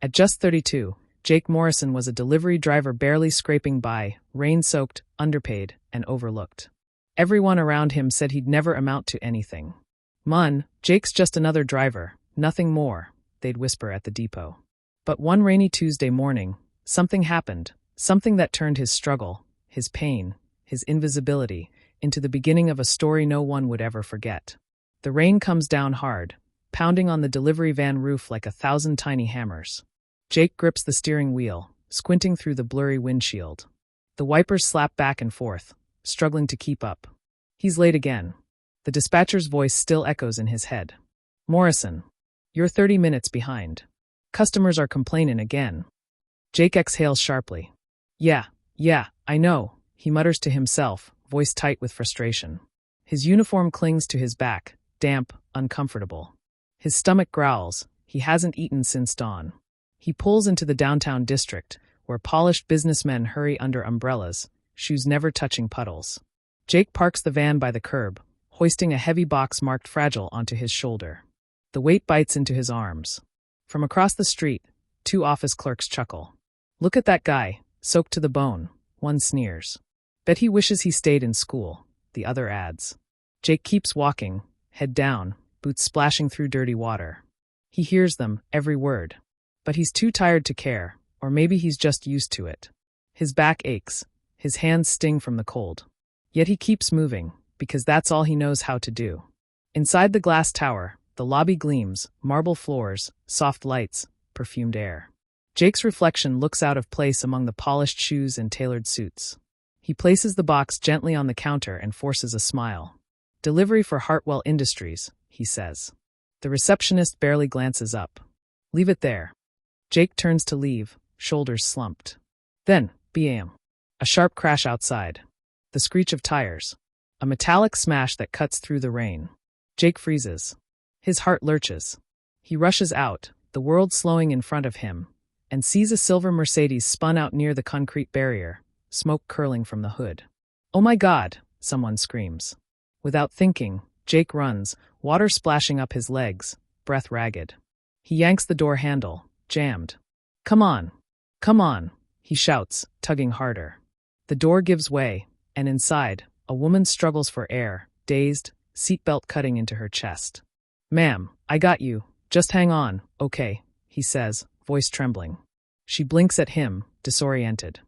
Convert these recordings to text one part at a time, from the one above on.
At just 32, Jake Morrison was a delivery driver barely scraping by, rain-soaked, underpaid, and overlooked. Everyone around him said he'd never amount to anything. "Mun, Jake's just another driver, nothing more," they'd whisper at the depot. But one rainy Tuesday morning, something happened, something that turned his struggle, his pain, his invisibility, into the beginning of a story no one would ever forget. The rain comes down hard, pounding on the delivery van roof like 1,000 tiny hammers. Jake grips the steering wheel, squinting through the blurry windshield. The wipers slap back and forth, struggling to keep up. He's late again. The dispatcher's voice still echoes in his head. "Morrison, you're 30 minutes behind. Customers are complaining again." Jake exhales sharply. Yeah, I know," he mutters to himself, voice tight with frustration. His uniform clings to his back, damp, uncomfortable. His stomach growls. He hasn't eaten since dawn. He pulls into the downtown district, where polished businessmen hurry under umbrellas, shoes never touching puddles. Jake parks the van by the curb, hoisting a heavy box marked fragile onto his shoulder. The weight bites into his arms. From across the street, 2 office clerks chuckle. "Look at that guy, soaked to the bone," one sneers. "Bet he wishes he stayed in school," the other adds. Jake keeps walking, head down, boots splashing through dirty water. He hears them, every word. But he's too tired to care, or maybe he's just used to it. His back aches, his hands sting from the cold. Yet he keeps moving, because that's all he knows how to do. Inside the glass tower, the lobby gleams, marble floors, soft lights, perfumed air. Jake's reflection looks out of place among the polished shoes and tailored suits. He places the box gently on the counter and forces a smile. "Delivery for Hartwell Industries," he says. The receptionist barely glances up. "Leave it there." Jake turns to leave, shoulders slumped. Then, bam! A sharp crash outside. The screech of tires. A metallic smash that cuts through the rain. Jake freezes. His heart lurches. He rushes out, the world slowing in front of him, and sees a silver Mercedes spun out near the concrete barrier, smoke curling from the hood. "Oh my God!" someone screams. Without thinking, Jake runs, water splashing up his legs, breath ragged. He yanks the door handle, jammed. Come on, he shouts, tugging harder. The door gives way, and inside, a woman struggles for air, dazed, seatbelt cutting into her chest. "Ma'am, I got you. Just hang on, okay," he says, voice trembling. She blinks at him, disoriented.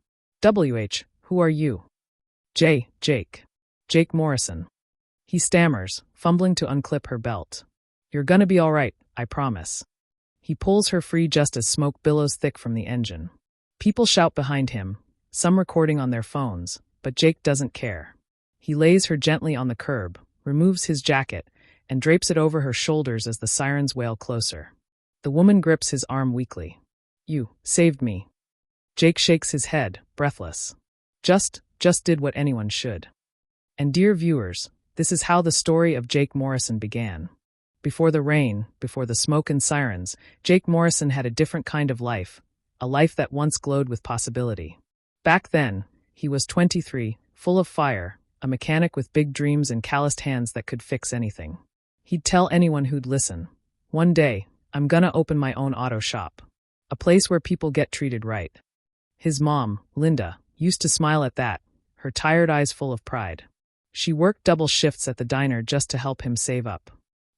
Who are you?" Jake Morrison." He stammers, fumbling to unclip her belt. "You're gonna be all right, I promise." He pulls her free just as smoke billows thick from the engine. People shout behind him, some recording on their phones, but Jake doesn't care. He lays her gently on the curb, removes his jacket, and drapes it over her shoulders as the sirens wail closer. The woman grips his arm weakly. "You saved me." Jake shakes his head, breathless. Just did what anyone should. And dear viewers, this is how the story of Jake Morrison began. Before the rain, before the smoke and sirens, Jake Morrison had a different kind of life, a life that once glowed with possibility. Back then, he was 23, full of fire, a mechanic with big dreams and calloused hands that could fix anything. He'd tell anyone who'd listen, "One day, I'm gonna open my own auto shop. A place where people get treated right." His mom, Linda, used to smile at that, her tired eyes full of pride. She worked double shifts at the diner just to help him save up.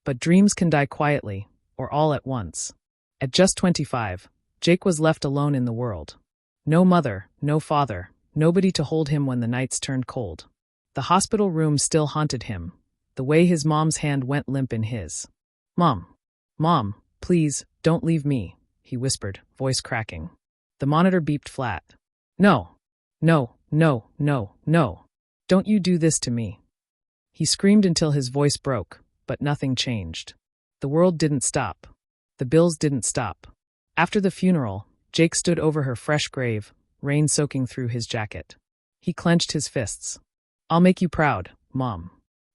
But dreams can die quietly, or all at once. At just 25, Jake was left alone in the world. No mother, no father, nobody to hold him when the nights turned cold. The hospital room still haunted him, the way his mom's hand went limp in his. Mom, please, don't leave me," he whispered, voice cracking. The monitor beeped flat. No, don't you do this to me." He screamed until his voice broke, but nothing changed. The world didn't stop. The bills didn't stop. After the funeral, Jake stood over her fresh grave, rain soaking through his jacket. He clenched his fists. "I'll make you proud, Mom.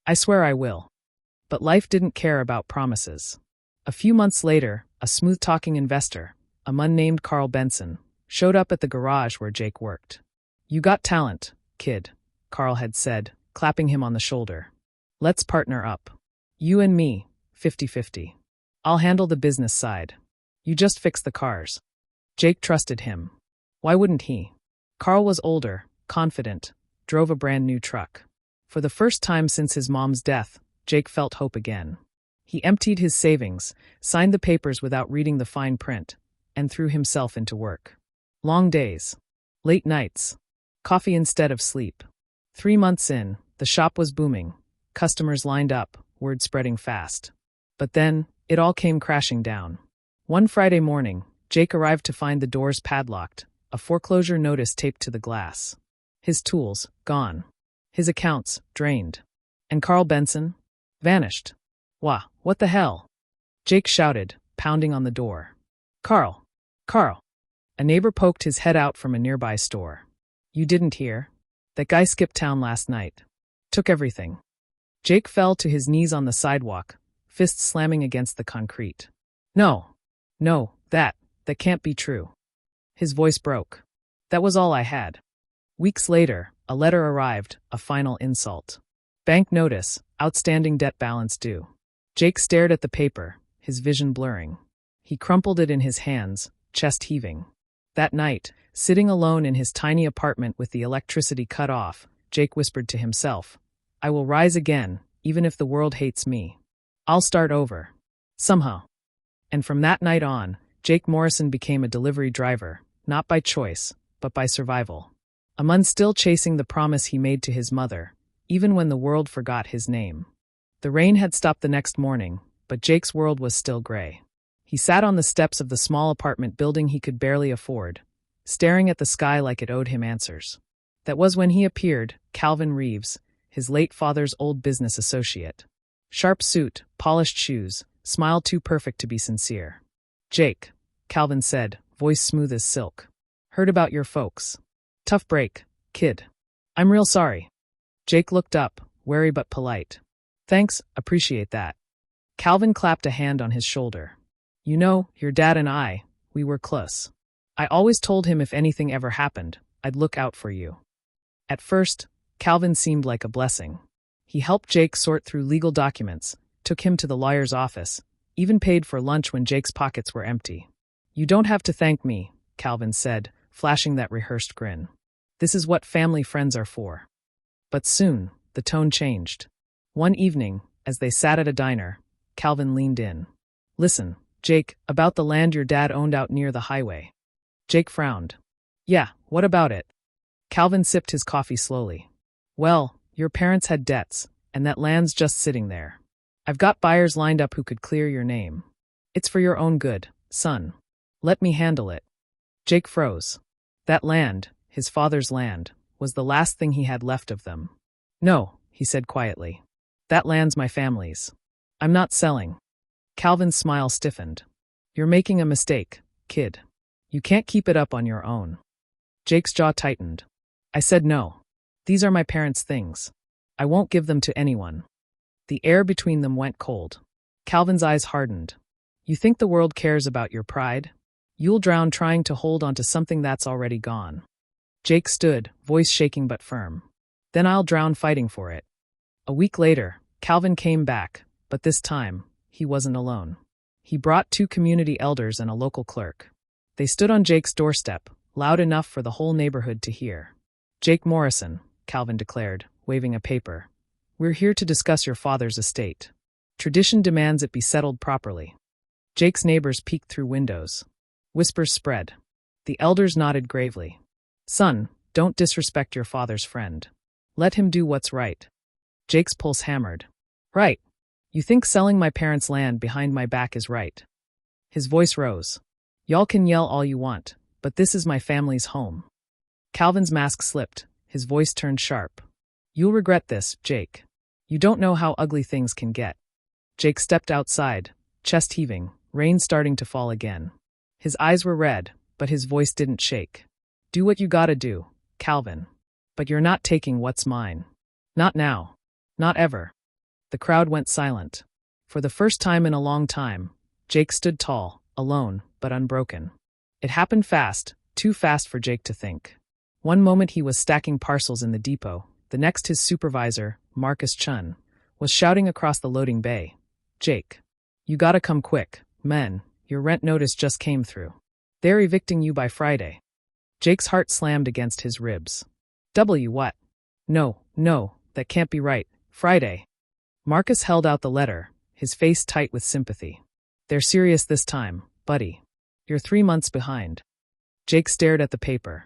I swear I will." But life didn't care about promises. A few months later, a smooth-talking investor, a man named Carl Benson, showed up at the garage where Jake worked. "You got talent, kid," Carl had said, clapping him on the shoulder. "Let's partner up. You and me, 50-50. I'll handle the business side. You just fix the cars." Jake trusted him. Why wouldn't he? Carl was older, confident, drove a brand new truck. For the first time since his mom's death, Jake felt hope again. He emptied his savings, signed the papers without reading the fine print, and threw himself into work. Long days. Late nights. Coffee instead of sleep. 3 months in, the shop was booming. Customers lined up, word spreading fast. But then, it all came crashing down. One Friday morning, Jake arrived to find the doors padlocked, a foreclosure notice taped to the glass. His tools, gone. His accounts, drained. And Carl Benson? Vanished. Wah, what the hell? Jake shouted, pounding on the door. Carl! Carl! A neighbor poked his head out from a nearby store. You didn't hear? That guy skipped town last night. Took everything. Jake fell to his knees on the sidewalk, fists slamming against the concrete. No, that can't be true. His voice broke. That was all I had. Weeks later, a letter arrived, a final insult. Bank notice, outstanding debt balance due. Jake stared at the paper, his vision blurring. He crumpled it in his hands, chest heaving. That night, sitting alone in his tiny apartment with the electricity cut off, Jake whispered to himself, I will rise again, even if the world hates me. I'll start over. Somehow. And from that night on, Jake Morrison became a delivery driver, not by choice, but by survival. A man still chasing the promise he made to his mother, even when the world forgot his name. The rain had stopped the next morning, but Jake's world was still gray. He sat on the steps of the small apartment building he could barely afford, staring at the sky like it owed him answers. That was when he appeared, Calvin Reeves, his late father's old business associate. Sharp suit, polished shoes, smile too perfect to be sincere. Jake, Calvin said, voice smooth as silk. Heard about your folks. Tough break, kid. I'm real sorry. Jake looked up, wary but polite. Thanks, appreciate that. Calvin clapped a hand on his shoulder. You know, your dad and I, we were close. I always told him if anything ever happened, I'd look out for you. At first, Calvin seemed like a blessing. He helped Jake sort through legal documents, took him to the lawyer's office, even paid for lunch when Jake's pockets were empty. You don't have to thank me, Calvin said, flashing that rehearsed grin. This is what family friends are for. But soon, the tone changed. One evening, as they sat at a diner, Calvin leaned in. Listen, Jake, about the land your dad owned out near the highway. Jake frowned. Yeah, what about it? Calvin sipped his coffee slowly. Well, your parents had debts, and that land's just sitting there. I've got buyers lined up who could clear your name. It's for your own good, son. Let me handle it. Jake froze. That land, his father's land, was the last thing he had left of them. No, he said quietly. That land's my family's. I'm not selling. Calvin's smile stiffened. You're making a mistake, kid. You can't keep it up on your own. Jake's jaw tightened. I said no. These are my parents' things. I won't give them to anyone. The air between them went cold. Calvin's eyes hardened. You think the world cares about your pride? You'll drown trying to hold on to something that's already gone. Jake stood, voice shaking but firm. Then I'll drown fighting for it. A week later, Calvin came back, but this time, he wasn't alone. He brought 2 community elders and a local clerk. They stood on Jake's doorstep, loud enough for the whole neighborhood to hear. Jake Morrison, Calvin declared, waving a paper. We're here to discuss your father's estate. Tradition demands it be settled properly. Jake's neighbors peeked through windows. Whispers spread. The elders nodded gravely. Son, don't disrespect your father's friend. Let him do what's right. Jake's pulse hammered. Right. You think selling my parents' land behind my back is right? His voice rose. Y'all can yell all you want, but this is my family's home. Calvin's mask slipped, his voice turned sharp. You'll regret this, Jake. You don't know how ugly things can get. Jake stepped outside, chest heaving, rain starting to fall again. His eyes were red, but his voice didn't shake. Do what you gotta do, Calvin. But you're not taking what's mine. Not now. Not ever. The crowd went silent. For the first time in a long time, Jake stood tall, alone, but unbroken. It happened fast, too fast for Jake to think. One moment he was stacking parcels in the depot, the next his supervisor, Marcus Chun, was shouting across the loading bay. Jake. You gotta come quick, men, your rent notice just came through. They're evicting you by Friday. Jake's heart slammed against his ribs. What? No, that can't be right. Friday. Marcus held out the letter, his face tight with sympathy. They're serious this time, buddy. You're 3 months behind. Jake stared at the paper.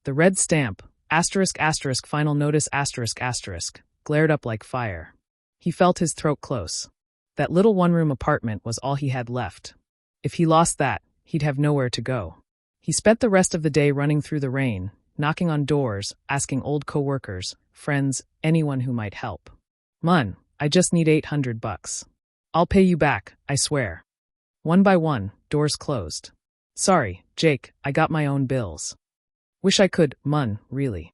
The red stamp, ***, final notice ***, glared up like fire. He felt his throat close. That little one-room apartment was all he had left. If he lost that, he'd have nowhere to go. He spent the rest of the day running through the rain, knocking on doors, asking old co-workers, friends, anyone who might help. Mun, I just need $800. I'll pay you back, I swear. One by one, doors closed. Sorry, Jake, I got my own bills. Wish I could, Mun, really.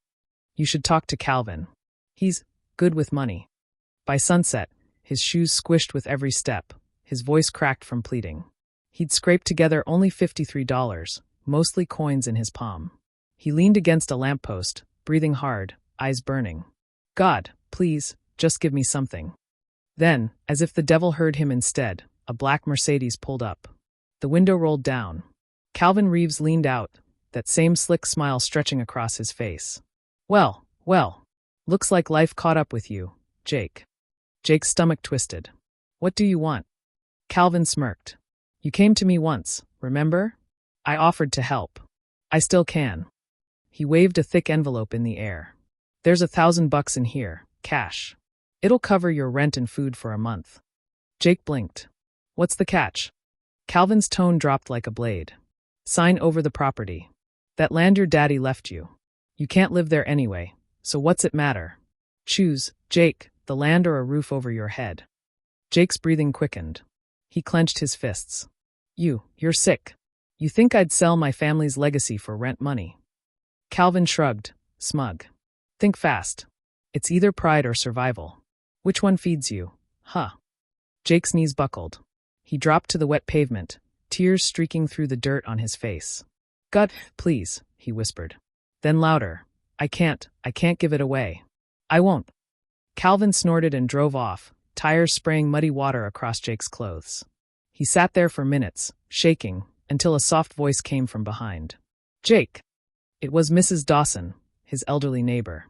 You should talk to Calvin. He's good with money. By sunset, his shoes squished with every step, his voice cracked from pleading. He'd scraped together only $53, mostly coins in his palm. He leaned against a lamppost, breathing hard, eyes burning. God, please, just give me something. Then, as if the devil heard him instead, a black Mercedes pulled up. The window rolled down. Calvin Reeves leaned out, that same slick smile stretching across his face. Well, looks like life caught up with you, Jake. Jake's stomach twisted. What do you want? Calvin smirked. You came to me once, remember? I offered to help. I still can. He waved a thick envelope in the air. There's $1,000 in here, cash. It'll cover your rent and food for a month. Jake blinked. What's the catch? Calvin's tone dropped like a blade. Sign over the property. That land your daddy left you. You can't live there anyway, so what's it matter? Choose, Jake, the land or a roof over your head. Jake's breathing quickened. He clenched his fists. You're sick. You think I'd sell my family's legacy for rent money? Calvin shrugged, smug. Think fast. It's either pride or survival. Which one feeds you, huh? Jake's knees buckled. He dropped to the wet pavement, tears streaking through the dirt on his face. God, please, he whispered. Then louder. I can't give it away. I won't. Calvin snorted and drove off, tires spraying muddy water across Jake's clothes. He sat there for minutes, shaking, until a soft voice came from behind. Jake. It was Mrs. Dawson, his elderly neighbor.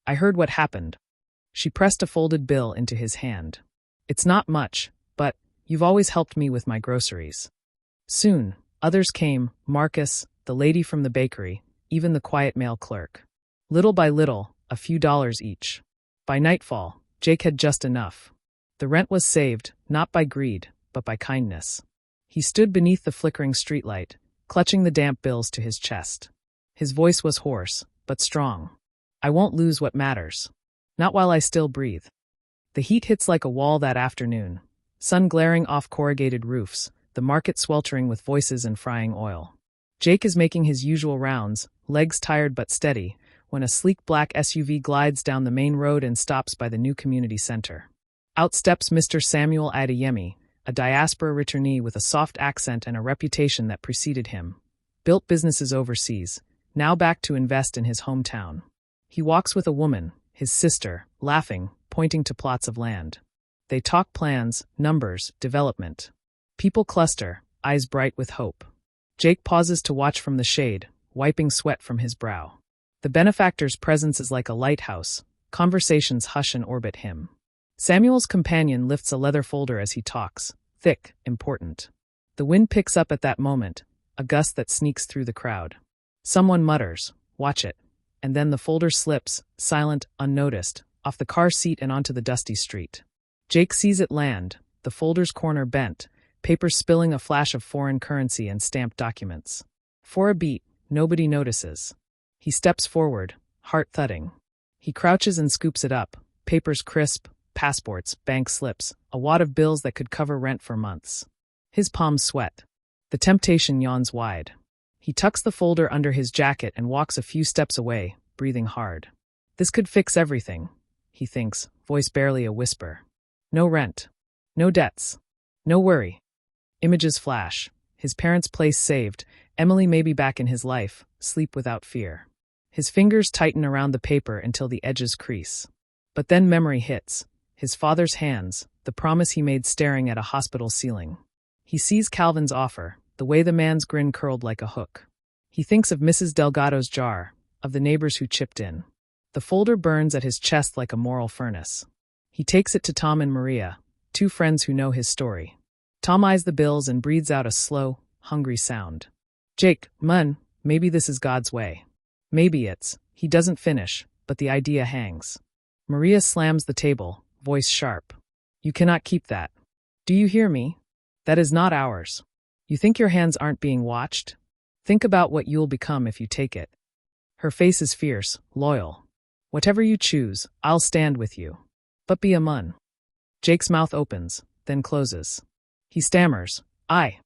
I heard what happened. She pressed a folded bill into his hand. It's not much, but you've always helped me with my groceries. Soon, others came, Marcus, the lady from the bakery, even the quiet male clerk. Little by little, a few dollars each. By nightfall, Jake had just enough. The rent was saved, not by greed, but by kindness. He stood beneath the flickering streetlight, clutching the damp bills to his chest. His voice was hoarse, but strong. I won't lose what matters. Not while I still breathe. The heat hits like a wall that afternoon, sun glaring off corrugated roofs, the market sweltering with voices and frying oil. Jake is making his usual rounds, legs tired but steady, when a sleek black SUV glides down the main road and stops by the new community center. Out steps Mr. Samuel Adeyemi, a diaspora returnee with a soft accent and a reputation that preceded him. Built businesses overseas, now back to invest in his hometown. He walks with a woman, his sister, laughing, pointing to plots of land. They talk plans, numbers, development. People cluster, eyes bright with hope. Jake pauses to watch from the shade, wiping sweat from his brow. The benefactor's presence is like a lighthouse. Conversations hush and orbit him. Samuel's companion lifts a leather folder as he talks, thick, important. The wind picks up at that moment, a gust that sneaks through the crowd. Someone mutters, "Watch it," and then the folder slips, silent, unnoticed, off the car seat and onto the dusty street. Jake sees it land, the folder's corner bent, papers spilling a flash of foreign currency and stamped documents. For a beat, nobody notices. He steps forward, heart thudding. He crouches and scoops it up, papers crisp, passports, bank slips, a wad of bills that could cover rent for months. His palms sweat. The temptation yawns wide. He tucks the folder under his jacket and walks a few steps away, breathing hard. This could fix everything, he thinks, voice barely a whisper. No rent. No debts. No worry. Images flash. His parents' place saved, Emily may be back in his life, sleep without fear. His fingers tighten around the paper until the edges crease. But then memory hits. His father's hands, the promise he made staring at a hospital ceiling. He sees Calvin's offer, the way the man's grin curled like a hook. He thinks of Mrs. Delgado's jar, of the neighbors who chipped in. The folder burns at his chest like a moral furnace. He takes it to Tom and Maria, two friends who know his story. Tom eyes the bills and breathes out a slow, hungry sound. Jake, Mun, maybe this is God's way. Maybe it's. He doesn't finish, but the idea hangs. Maria slams the table, voice sharp. You cannot keep that. Do you hear me? That is not ours. You think your hands aren't being watched? Think about what you'll become if you take it. Her face is fierce, loyal. Whatever you choose, I'll stand with you. But be a Mun. Jake's mouth opens, then closes. He stammers, I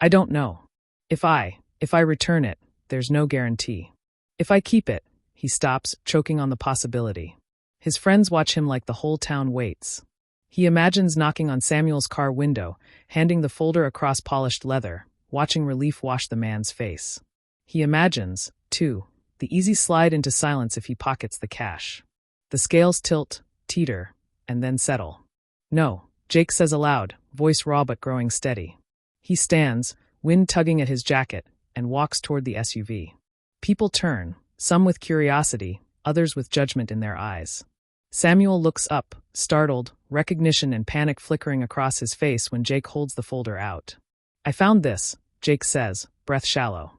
don't know. If I return it, there's no guarantee. If I keep it, he stops, choking on the possibility. His friends watch him like the whole town waits. He imagines knocking on Samuel's car window, handing the folder across polished leather, watching relief wash the man's face. He imagines, too, the easy slide into silence if he pockets the cash. The scales tilt, teeter, and then settle. No, Jake says aloud, voice raw but growing steady. He stands, wind tugging at his jacket, and walks toward the SUV. People turn, some with curiosity, others with judgment in their eyes. Samuel looks up, startled, recognition and panic flickering across his face when Jake holds the folder out. I found this, Jake says, breath shallow.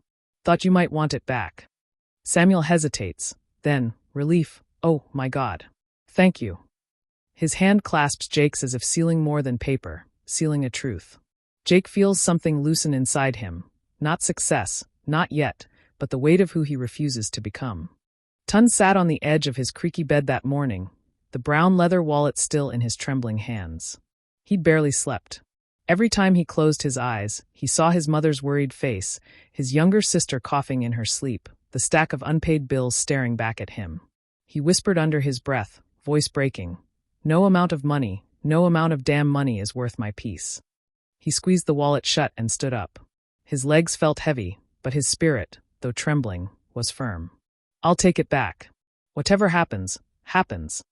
Thought you might want it back. Samuel hesitates, then, relief, oh, my God. Thank you. His hand clasps Jake's as if sealing more than paper, sealing a truth. Jake feels something loosen inside him, not success, not yet, but the weight of who he refuses to become. Tun sat on the edge of his creaky bed that morning, the brown leather wallet still in his trembling hands. He'd barely slept. Every time he closed his eyes, he saw his mother's worried face, his younger sister coughing in her sleep, the stack of unpaid bills staring back at him. He whispered under his breath, voice breaking, no amount of money, no amount of damn money is worth my peace. He squeezed the wallet shut and stood up. His legs felt heavy, but his spirit, though trembling, was firm. I'll take it back. Whatever happens, happens.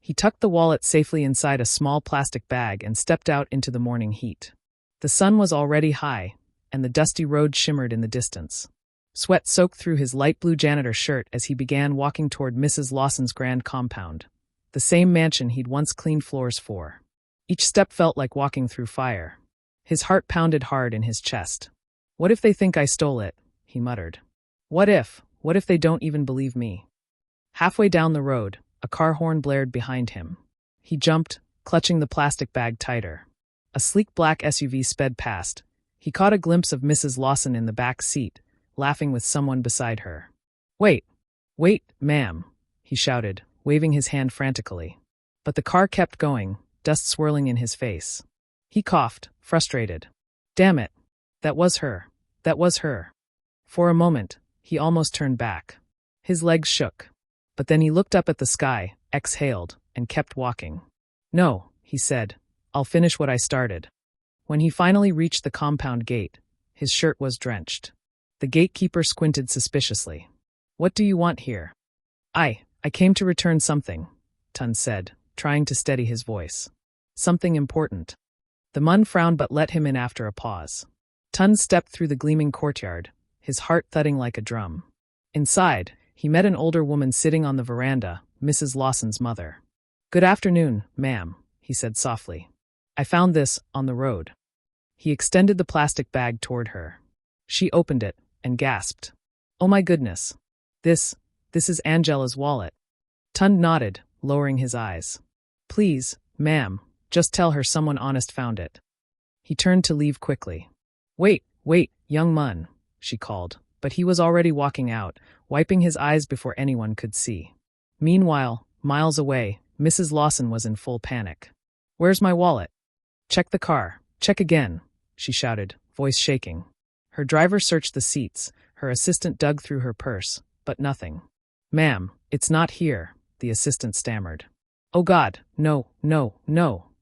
He tucked the wallet safely inside a small plastic bag and stepped out into the morning heat. The sun was already high, and the dusty road shimmered in the distance. Sweat soaked through his light blue janitor shirt as he began walking toward Mrs. Lawson's grand compound, the same mansion he'd once cleaned floors for. Each step felt like walking through fire. His heart pounded hard in his chest. What if they think I stole it? He muttered. What if they don't even believe me? Halfway down the road, a car horn blared behind him. He jumped, clutching the plastic bag tighter. A sleek black SUV sped past. He caught a glimpse of Mrs. Lawson in the back seat, laughing with someone beside her. Wait, ma'am, he shouted, waving his hand frantically. But the car kept going, dust swirling in his face. He coughed, frustrated. Damn it. That was her. For a moment, he almost turned back. His legs shook. But then he looked up at the sky, exhaled, and kept walking. No, he said, I'll finish what I started. When he finally reached the compound gate, his shirt was drenched. The gatekeeper squinted suspiciously. What do you want here? I came to return something, Tun said, trying to steady his voice. Something important. The Mun frowned but let him in after a pause. Tun stepped through the gleaming courtyard, his heart thudding like a drum. Inside, he met an older woman sitting on the veranda, Mrs. Lawson's mother. Good afternoon, ma'am, he said softly. I found this on the road. He extended the plastic bag toward her. She opened it and gasped. Oh my goodness. This is Angela's wallet. Tun nodded, lowering his eyes. Please, ma'am, just tell her someone honest found it. He turned to leave quickly. Wait, young Mun, she called, but he was already walking out, wiping his eyes before anyone could see. Meanwhile, miles away, Mrs. Lawson was in full panic. Where's my wallet? Check the car, check again, she shouted, voice shaking. Her driver searched the seats, her assistant dug through her purse, but nothing. Ma'am, it's not here, the assistant stammered. Oh God, no,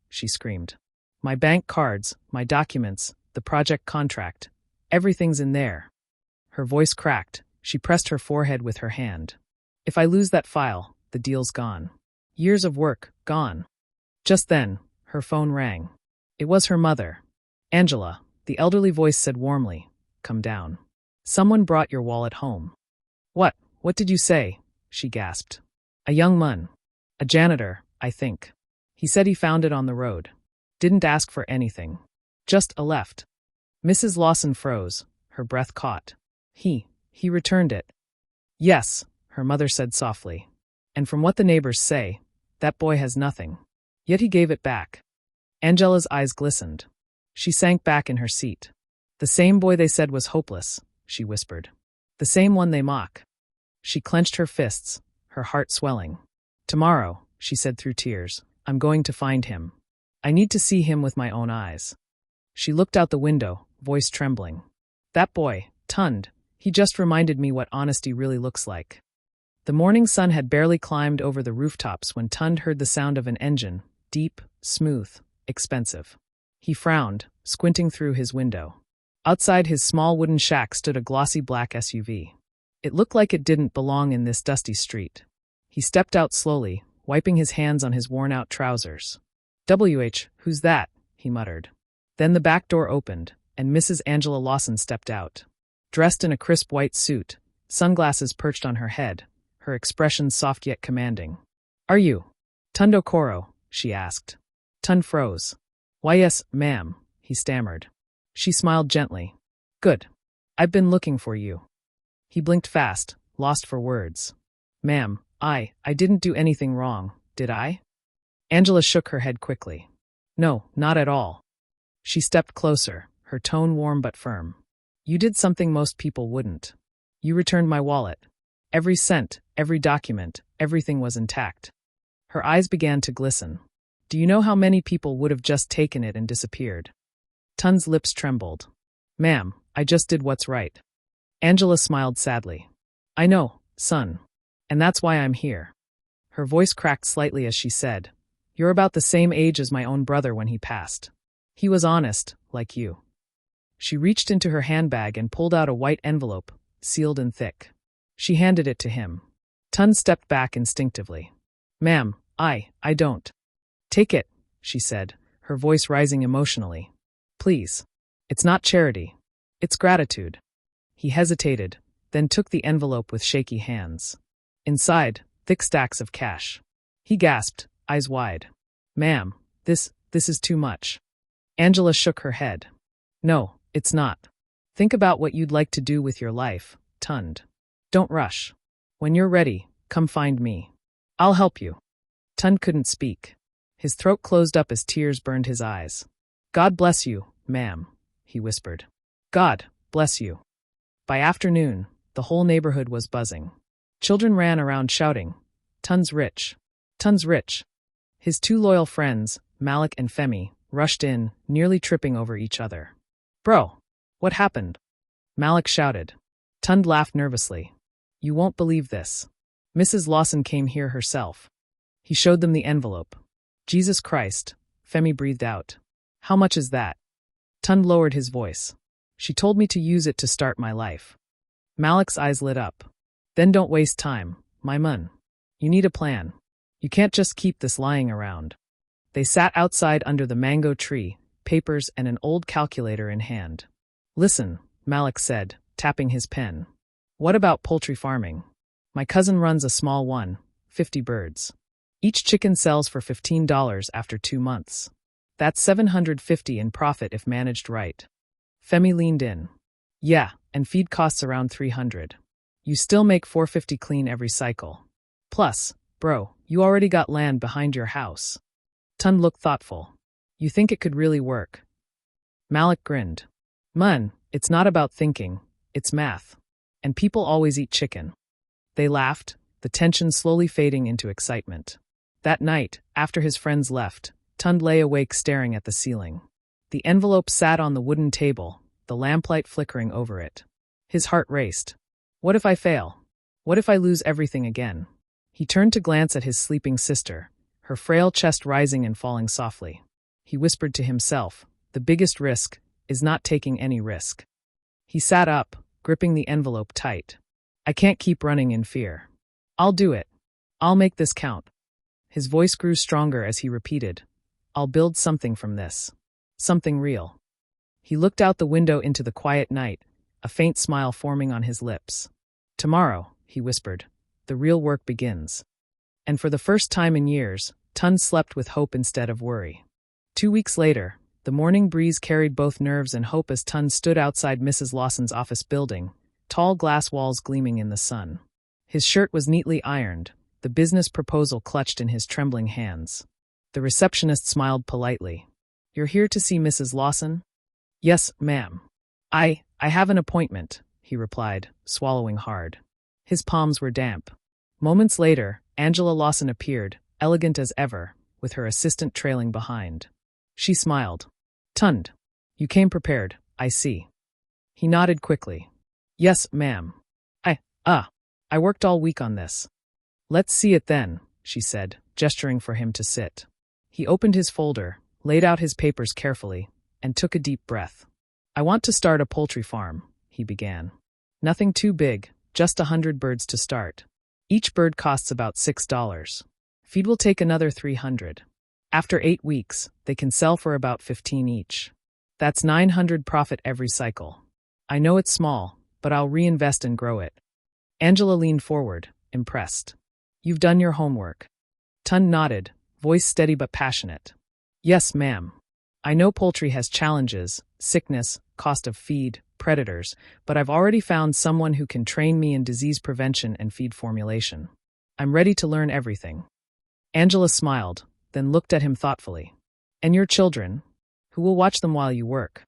she screamed. My bank cards, my documents, the project contract, everything's in there. Her voice cracked, she pressed her forehead with her hand. If I lose that file, the deal's gone. Years of work, gone. Just then, her phone rang. It was her mother. Angela, the elderly voice said warmly. come down. Someone brought your wallet home. What did you say? She gasped. A young man. A janitor, I think. He said he found it on the road. Didn't ask for anything. Just a left. Mrs. Lawson froze, her breath caught. He returned it. Yes, her mother said softly. And from what the neighbors say, that boy has nothing. Yet he gave it back. Angela's eyes glistened. She sank back in her seat. The same boy they said was hopeless, she whispered. The same one they mock. She clenched her fists, her heart swelling. Tomorrow, she said through tears, I'm going to find him. I need to see him with my own eyes. She looked out the window, voice trembling. That boy, Tund, he just reminded me what honesty really looks like. The morning sun had barely climbed over the rooftops when Tund heard the sound of an engine, deep, smooth, expensive. He frowned, squinting through his window. Outside his small wooden shack stood a glossy black SUV. It looked like it didn't belong in this dusty street. He stepped out slowly, wiping his hands on his worn-out trousers. Who's that? He muttered. Then the back door opened, and Mrs. Angela Lawson stepped out. Dressed in a crisp white suit, sunglasses perched on her head, her expression soft yet commanding. Are you Tund Okoro? She asked. Tund froze. Why yes, ma'am, he stammered. She smiled gently. Good. I've been looking for you. He blinked fast, lost for words. Ma'am, I didn't do anything wrong, did I? Angela shook her head quickly. No, not at all. She stepped closer, her tone warm but firm. You did something most people wouldn't. You returned my wallet. Every cent, every document, everything was intact. Her eyes began to glisten. Do you know how many people would have just taken it and disappeared? Tund's lips trembled. Ma'am, I just did what's right. Angela smiled sadly. I know, son. And that's why I'm here. Her voice cracked slightly as she said, You're about the same age as my own brother when he passed. He was honest, like you. She reached into her handbag and pulled out a white envelope, sealed and thick. She handed it to him. Tund stepped back instinctively. Ma'am, I don't. Take it, she said, her voice rising emotionally. Please. It's not charity. It's gratitude. He hesitated, then took the envelope with shaky hands. Inside, thick stacks of cash. He gasped, eyes wide. Ma'am, this is too much. Angela shook her head. No, it's not. Think about what you'd like to do with your life, Tund. Don't rush. When you're ready, come find me. I'll help you. Tund couldn't speak. His throat closed up as tears burned his eyes. God bless you, ma'am, he whispered. God bless you. By afternoon, the whole neighborhood was buzzing. Children ran around shouting, Tund's rich. Tund's rich. His two loyal friends, Malik and Femi, rushed in, nearly tripping over each other. Bro, what happened? Malik shouted. Tund laughed nervously. You won't believe this. Mrs. Lawson came here herself. He showed them the envelope. Jesus Christ, Femi breathed out. How much is that? Tund lowered his voice. She told me to use it to start my life. Malik's eyes lit up. Then don't waste time, my mun. You need a plan. You can't just keep this lying around. They sat outside under the mango tree, papers and an old calculator in hand. Listen, Malik said, tapping his pen. What about poultry farming? My cousin runs a small one, 50 birds. Each chicken sells for $15 after 2 months. That's $750 in profit if managed right. Femi leaned in. Yeah, and feed costs around $300. You still make $450 clean every cycle. Plus, bro, you already got land behind your house. Tund looked thoughtful. You think it could really work? Malik grinned. Mun, it's not about thinking, it's math. And people always eat chicken. They laughed, the tension slowly fading into excitement. That night, after his friends left, Tund lay awake staring at the ceiling. The envelope sat on the wooden table, the lamplight flickering over it. His heart raced. What if I fail? What if I lose everything again? He turned to glance at his sleeping sister, her frail chest rising and falling softly. He whispered to himself, the biggest risk is not taking any risk. He sat up, gripping the envelope tight. I can't keep running in fear. I'll do it. I'll make this count. His voice grew stronger as he repeated, I'll build something from this. Something real. He looked out the window into the quiet night, a faint smile forming on his lips. "Tomorrow," he whispered, "the real work begins." And for the first time in years, Tund slept with hope instead of worry. 2 weeks later, the morning breeze carried both nerves and hope as Tund stood outside Mrs. Lawson's office building, tall glass walls gleaming in the sun. His shirt was neatly ironed, the business proposal clutched in his trembling hands. The receptionist smiled politely. "You're here to see Mrs. Lawson?" "Yes, ma'am." I have an appointment," he replied, swallowing hard. His palms were damp. Moments later, Angela Lawson appeared, elegant as ever, with her assistant trailing behind. She smiled. "Tund, you came prepared, I see." He nodded quickly. "Yes, ma'am. I worked all week on this." "Let's see it then," she said, gesturing for him to sit. He opened his folder, laid out his papers carefully, and took a deep breath. "I want to start a poultry farm," he began. "Nothing too big, just 100 birds to start. Each bird costs about $6. Feed will take another 300. After 8 weeks, they can sell for about 15 each. That's 900 profit every cycle. I know it's small, but I'll reinvest and grow it." Angela leaned forward, impressed. "You've done your homework." Tund nodded, voice steady but passionate. "Yes, ma'am. I know poultry has challenges, sickness, cost of feed, predators, but I've already found someone who can train me in disease prevention and feed formulation. I'm ready to learn everything." Angela smiled, then looked at him thoughtfully. "And your children? Who will watch them while you work?"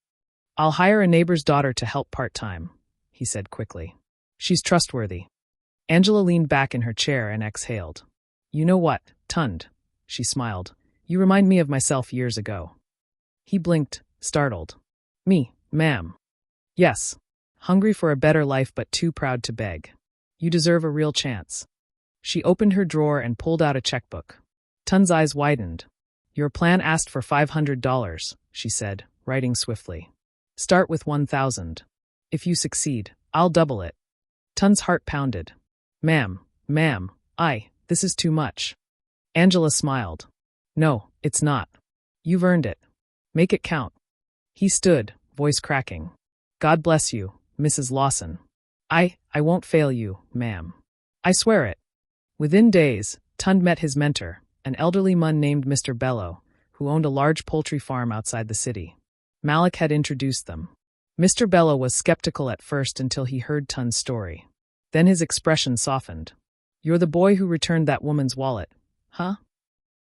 "I'll hire a neighbor's daughter to help part-time," he said quickly. "She's trustworthy." Angela leaned back in her chair and exhaled. "You know what, Tund?" she smiled. "You remind me of myself years ago." He blinked, startled. "Me, ma'am?" "Yes. Hungry for a better life but too proud to beg. You deserve a real chance." She opened her drawer and pulled out a checkbook. Tund's eyes widened. "Your plan asked for $500, she said, writing swiftly. "Start with 1,000. If you succeed, I'll double it." Tund's heart pounded. Ma'am, this is too much." Angela smiled. "No, it's not. You've earned it. Make it count." He stood, voice cracking. "God bless you, Mrs. Lawson. I won't fail you, ma'am. I swear it." Within days, Tund met his mentor, an elderly man named Mr. Bello, who owned a large poultry farm outside the city. Malik had introduced them. Mr. Bello was skeptical at first until he heard Tund's story. Then his expression softened. "You're the boy who returned that woman's wallet, huh?"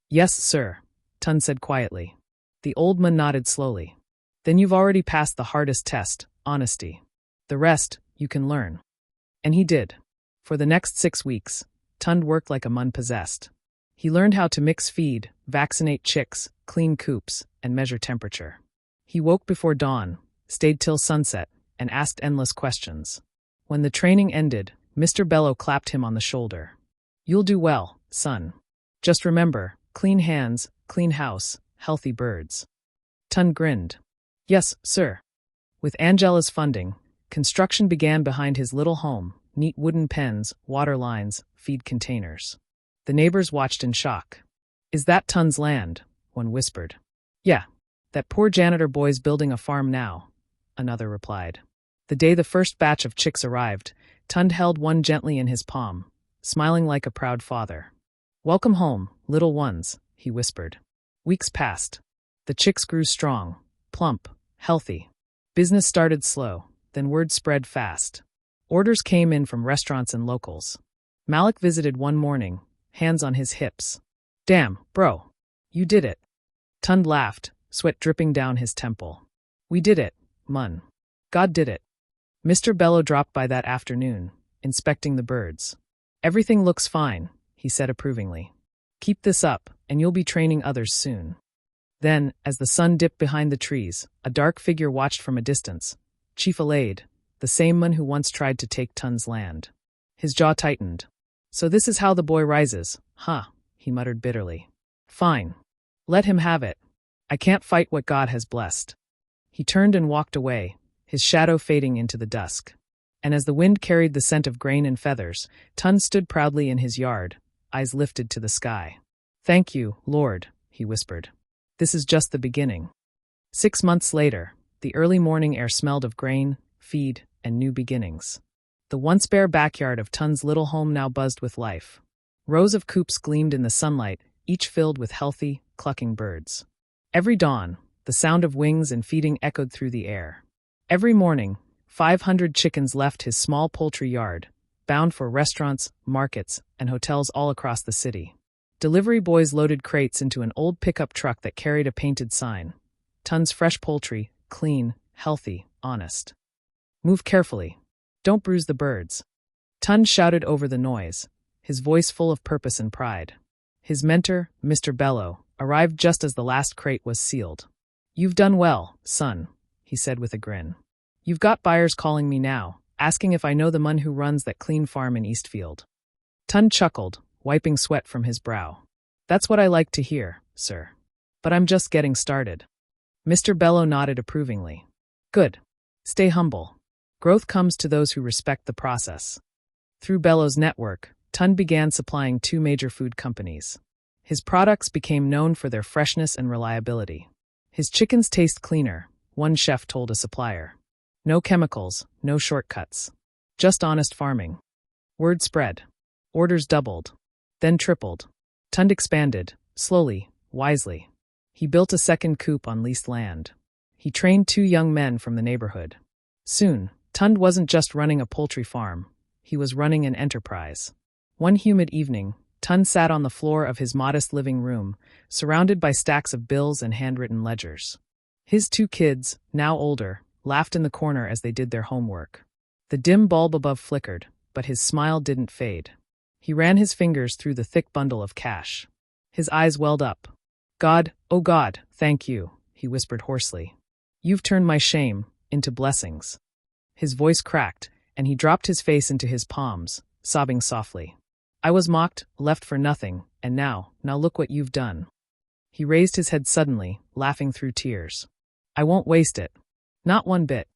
"Yes, sir," Tund said quietly. The old man nodded slowly. "Then you've already passed the hardest test, honesty. The rest, you can learn." And he did. For the next 6 weeks, Tund worked like a man possessed. He learned how to mix feed, vaccinate chicks, clean coops, and measure temperature. He woke before dawn, stayed till sunset, and asked endless questions. When the training ended, Mr. Bello clapped him on the shoulder. "You'll do well, son. Just remember, clean hands, clean house, healthy birds." Tund grinned. "Yes, sir." With Angela's funding, construction began behind his little home, neat wooden pens, water lines, feed containers. The neighbors watched in shock. "Is that Tund's land?" one whispered. "Yeah, that poor janitor boy's building a farm now," another replied. The day the first batch of chicks arrived, Tund held one gently in his palm, smiling like a proud father. "Welcome home, little ones," he whispered. Weeks passed. The chicks grew strong, plump, healthy. Business started slow, then word spread fast. Orders came in from restaurants and locals. Malik visited one morning, hands on his hips. "Damn, bro. You did it." Tund laughed, sweat dripping down his temple. "We did it, mun. God did it." Mr. Bello dropped by that afternoon, inspecting the birds. "Everything looks fine," he said approvingly. "Keep this up, and you'll be training others soon." Then, as the sun dipped behind the trees, a dark figure watched from a distance. Chief Alade, the same man who once tried to take Tund's land. His jaw tightened. "So this is how the boy rises, huh?" he muttered bitterly. "Fine. Let him have it. I can't fight what God has blessed." He turned and walked away, his shadow fading into the dusk. And as the wind carried the scent of grain and feathers, Tund stood proudly in his yard, eyes lifted to the sky. "Thank you, Lord," he whispered. "This is just the beginning." 6 months later, the early morning air smelled of grain, feed, and new beginnings. The once bare backyard of Tun's little home now buzzed with life. Rows of coops gleamed in the sunlight, each filled with healthy, clucking birds. Every dawn, the sound of wings and feeding echoed through the air. Every morning, 500 chickens left his small poultry yard, bound for restaurants, markets, and hotels all across the city. Delivery boys loaded crates into an old pickup truck that carried a painted sign. Tun's fresh poultry, clean, healthy, honest. Move carefully. Don't bruise the birds. Tun shouted over the noise, his voice full of purpose and pride. His mentor, Mr. Bello, arrived just as the last crate was sealed. "You've done well, son," he said with a grin. "You've got buyers calling me now, asking if I know the man who runs that clean farm in Eastfield." Tun chuckled, wiping sweat from his brow. "That's what I like to hear, sir. But I'm just getting started." Mr. Bello nodded approvingly. "Good. Stay humble. Growth comes to those who respect the process." Through Bello's network, Tun began supplying 2 major food companies. His products became known for their freshness and reliability. "His chickens taste cleaner," one chef told a supplier. "No chemicals, no shortcuts. Just honest farming." Word spread. Orders doubled, then tripled. Tun expanded, slowly, wisely. He built a second coop on leased land. He trained 2 young men from the neighborhood. Soon, Tun wasn't just running a poultry farm. He was running an enterprise. One humid evening, Tun sat on the floor of his modest living room, surrounded by stacks of bills and handwritten ledgers. His 2 kids, now older, laughed in the corner as they did their homework. The dim bulb above flickered, but his smile didn't fade. He ran his fingers through the thick bundle of cash. His eyes welled up. "God, oh God, thank you," he whispered hoarsely. "You've turned my shame into blessings." His voice cracked, and he dropped his face into his palms, sobbing softly. "I was mocked, left for nothing, and now look what you've done." He raised his head suddenly, laughing through tears. "I won't waste it. Not one bit."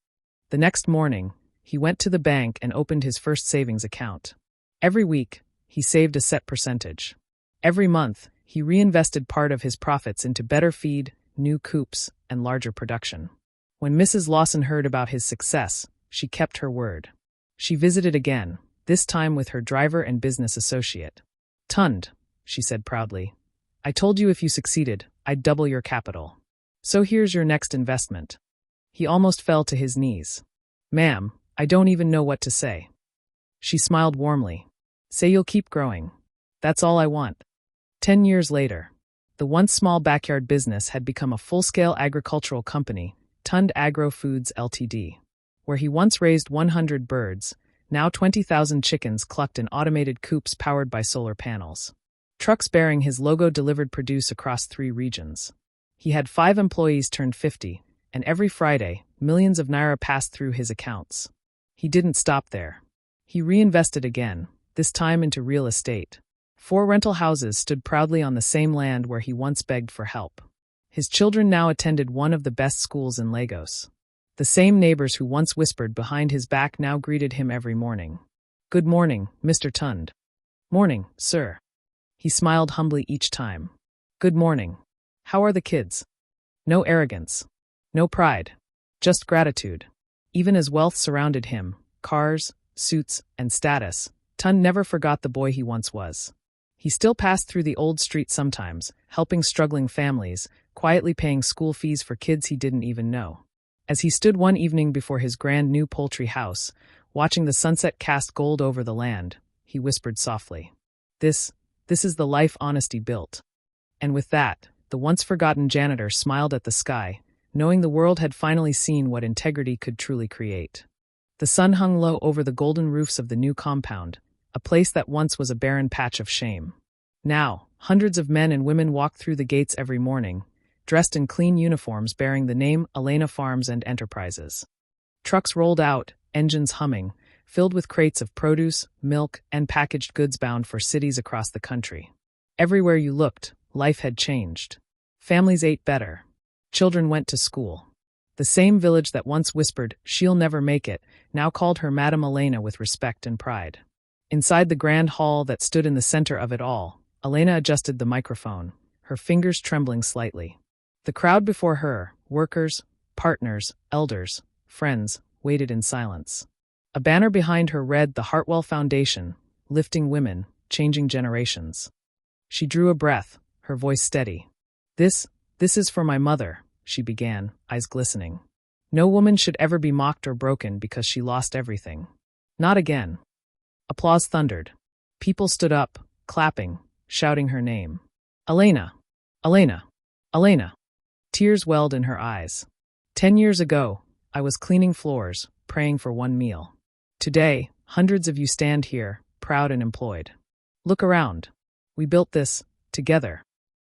The next morning, he went to the bank and opened his first savings account. Every week, he saved a set percentage. Every month, he reinvested part of his profits into better feed, new coops, and larger production. When Mrs. Lawson heard about his success, she kept her word. She visited again, this time with her driver and business associate. "Tund," she said proudly, "I told you if you succeeded, I'd double your capital. So here's your next investment." He almost fell to his knees. "Ma'am, I don't even know what to say." She smiled warmly. "Say you'll keep growing. That's all I want." 10 years later, the once small backyard business had become a full-scale agricultural company, Tund Agro Foods Ltd. Where he once raised 100 birds, now 20,000 chickens clucked in automated coops powered by solar panels. Trucks bearing his logo delivered produce across 3 regions. He had 5 employees turned 50, and every Friday, millions of naira passed through his accounts. He didn't stop there. He reinvested again, this time into real estate. 4 rental houses stood proudly on the same land where he once begged for help. His children now attended one of the best schools in Lagos. The same neighbors who once whispered behind his back now greeted him every morning. "Good morning, Mr. Tund." "Morning, sir." He smiled humbly each time. "Good morning. How are the kids?" No arrogance. No pride. Just gratitude. Even as wealth surrounded him, cars, suits, and status, Tund never forgot the boy he once was. He still passed through the old street sometimes, helping struggling families, quietly paying school fees for kids he didn't even know. As he stood one evening before his grand new poultry house, watching the sunset cast gold over the land, he whispered softly, This is the life honesty built." And with that, the once-forgotten janitor smiled at the sky, knowing the world had finally seen what integrity could truly create. The sun hung low over the golden roofs of the new compound, a place that once was a barren patch of shame. Now, hundreds of men and women walked through the gates every morning, dressed in clean uniforms bearing the name Elena Farms and Enterprises. Trucks rolled out, engines humming, filled with crates of produce, milk, and packaged goods bound for cities across the country. Everywhere you looked, life had changed. Families ate better. Children went to school. The same village that once whispered, "She'll never make it," now called her Madame Elena with respect and pride. Inside the grand hall that stood in the center of it all, Elena adjusted the microphone, her fingers trembling slightly. The crowd before her, workers, partners, elders, friends, waited in silence. A banner behind her read the Hartwell Foundation, lifting women, changing generations. She drew a breath, her voice steady. This is for my mother, she began, eyes glistening. No woman should ever be mocked or broken because she lost everything. Not again. Applause thundered. People stood up, clapping, shouting her name. Elena! Elena! Elena! Tears welled in her eyes. 10 years ago, I was cleaning floors, praying for one meal. Today, hundreds of you stand here, proud and employed. Look around. We built this, together.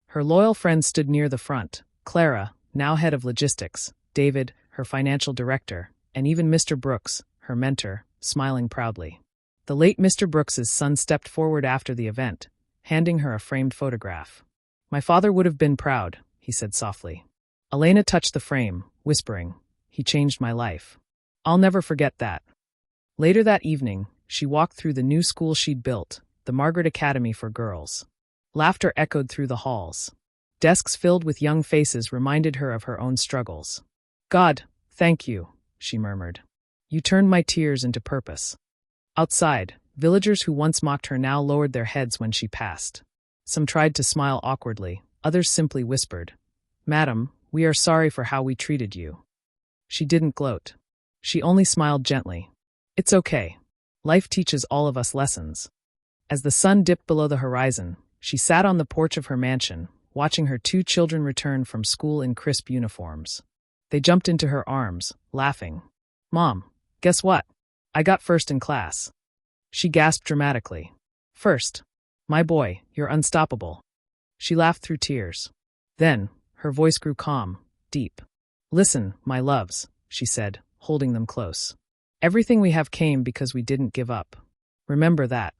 Her loyal friends stood near the front, Clara, now head of logistics, David, her financial director, and even Mr. Brooks, her mentor, smiling proudly. The late Mr. Brooks's son stepped forward after the event, handing her a framed photograph. My father would have been proud, he said softly. Elena touched the frame, whispering, he changed my life. I'll never forget that. Later that evening, she walked through the new school she'd built, the Margaret Academy for Girls. Laughter echoed through the halls. Desks filled with young faces reminded her of her own struggles. God, thank you, she murmured. You turned my tears into purpose. Outside, villagers who once mocked her now lowered their heads when she passed. Some tried to smile awkwardly, others simply whispered, Madam, we are sorry for how we treated you. She didn't gloat. She only smiled gently. It's okay. Life teaches all of us lessons. As the sun dipped below the horizon, she sat on the porch of her mansion, watching her 2 children return from school in crisp uniforms. They jumped into her arms, laughing. Mom, guess what? I got first in class. She gasped dramatically. First. My boy, you're unstoppable. She laughed through tears. Then, her voice grew calm, deep. Listen, my loves, she said, holding them close. Everything we have came because we didn't give up. Remember that.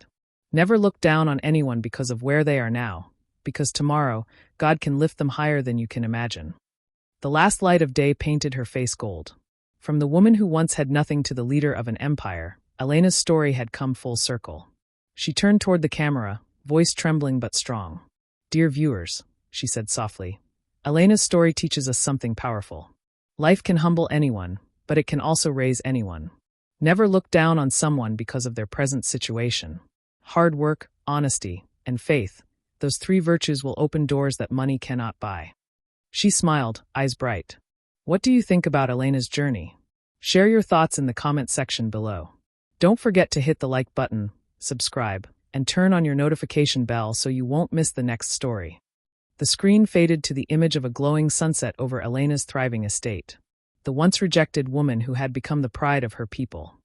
Never look down on anyone because of where they are now, because tomorrow, God can lift them higher than you can imagine. The last light of day painted her face gold. From the woman who once had nothing to the leader of an empire, Elena's story had come full circle. She turned toward the camera, voice trembling but strong. Dear viewers, she said softly, Elena's story teaches us something powerful. Life can humble anyone, but it can also raise anyone. Never look down on someone because of their present situation. Hard work, honesty, and faith, those 3 virtues will open doors that money cannot buy. She smiled, eyes bright. What do you think about Elena's journey? Share your thoughts in the comment section below. Don't forget to hit the like button, subscribe, and turn on your notification bell so you won't miss the next story. The screen faded to the image of a glowing sunset over Elena's thriving estate. The once rejected woman who had become the pride of her people.